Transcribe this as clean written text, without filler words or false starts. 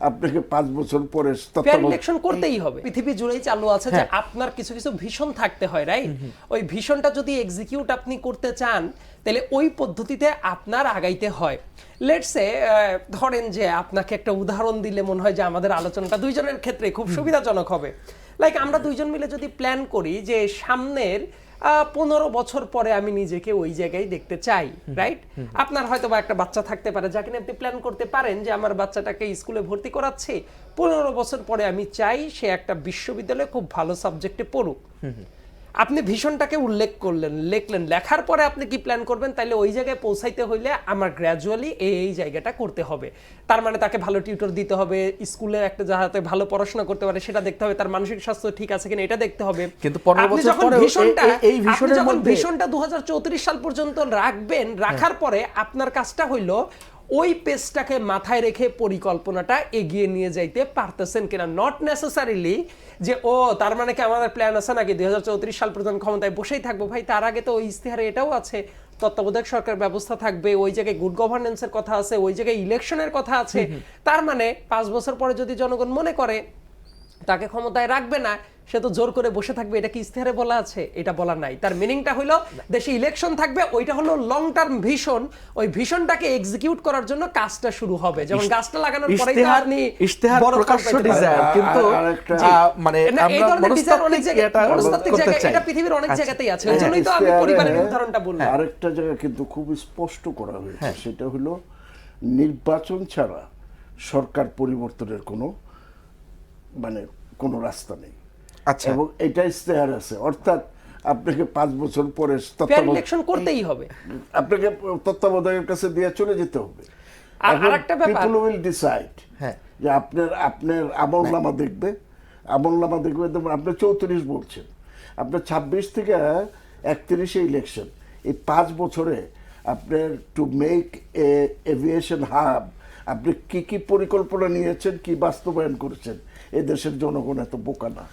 আপনাকে 5 বছর পরে ফেয়ার ইলেকশন করতেই হবে। পৃথিবী জুড়েই চালু আছে যে আপনার কিছু কিছু ভিশন থাকতে হয়, রাইট? ওই ভিশনটা যদি এক্সিকিউট আপনি করতে চান তাহলে ওই পদ্ধতিতে আপনার আগাইতে হয়। লেটস সে ধরেন যে আপনাকে একটা উদাহরণ দিলে মনে হয় যে আমাদের আলোচনাটা দুইজনের ক্ষেত্রে খুব সুবিধাজনক হবে। লাইক আমরা দুইজন মিলে যদি প্ল্যান করি যে সামনের 15 বছর পরে আমি নিজেকে ওই জায়গায় দেখতে চাই, রাইট? আপনার হয়তো বা একটা বাচ্চা থাকতে পারে যাকে নিয়ে আপনি প্ল্যান করতে পারেন যে আমার বাচ্চাটাকে স্কুলে ভর্তি করাচ্ছি, 15 বছর পরে আমি চাই সে একটা বিশ্ববিদ্যালয়ে খুব ভালো সাবজেক্টে পড়ুক। আপনি ভিশনটাকে উল্লেখ করলেন, লিখলেন, লেখার পরে আপনি কি প্ল্যান করবেন? তাইলে ওই জায়গায় পৌঁছাইতে হইলে আমার গ্র্যাজুয়ালি এই জায়গাটা করতে হবে। তার মানে তাকে ভালো টিউটর দিতে হবে, স্কুলে একটা যাতে ভালো পড়াশোনা করতে পারে সেটা দেখতে হবে, তার মানসিক স্বাস্থ্য ঠিক আছে কিনা এটা দেখতে হবে। কিন্তু 15 বছর পরে এই ভিশনের মধ্যে ভিশনটা 2034 সাল পর্যন্ত রাখবেন, রাখার পরে আপনার কাজটা হইলো ওই পেজটাকে মাথায় রেখে পরিকল্পনাটা এগিয়ে নিয়ে যাইতে পারতেছেন কিনা। নট নেসেসারিলি যে ও তার মানে কি আমাদের প্ল্যান আছে নাকি 2034 সাল পর্যন্ত ক্ষমতায় বসেই থাকবো। ভাই, তার আগে তো ওই ইস্তেহারে এটাও আছে তত্ত্বাবধায়ক সরকার ব্যবস্থা থাকবে, ওই জায়গায় গুড গভর্নেন্সের কথা আছে, ওই জায়গায় ইলেকশনের কথা আছে। তার মানে 5 বছর পরে যদি জনগণ মনে করে তাকে ক্ষমতায় রাখবে না, সে তো জোর করে বসে থাকবে। এটা কি ইস্তেহারে বলা আছে? এটা বলা নাই। তার মিনিংটা হলো দেশে ইলেকশন থাকবে, ওইটা হলো লং টার্ম ভিশন। ওই ভিশনটাকে এক্সিকিউট করার জন্য কাজটা শুরু হবে। যেমন গাছটা লাগানোর পরেই তো আপনি ইশতেহার প্রকাশ্য ডিজাইন, কিন্তু মানে আমরা মনস্তাত্ত্বিক এটা পৃথিবীর অনেক জায়গাতেই আছে। ওই জন্যই তো আমি পরিবারের উদাহরণটা বললাম। আরেকটা জায়গা কিন্তু খুব স্পষ্ট করা হয়েছে, সেটা হলো নির্বাচন ছাড়া সরকার পরিবর্তনের কোনো রাস্তা নেই। আচ্ছা, এবং এটা ইস্তেহার আছে, অর্থাৎ আপনাকে 5 বছর পরে ইলেকশন করতেই হবে, আপনাকে তত্ত্বাবধায়কের কাছে দিয়ে চলে যেতে হবে। আর আরেকটা ব্যাপার, পিপল উইল ডিসাইড যে আপনার আমলনামা দেখবে, যেমন আপনি 34 বলছেন, আপনার 26 থেকে 31 ইলেকশন। এই 5 বছরে আপনার টু মেক এভিয়েশন হাব আপনি কি কি পরিকল্পনা নিয়েছেন, কি বাস্তবায়ন করেছেন, এ দেশের জনগণ এত বোকা না।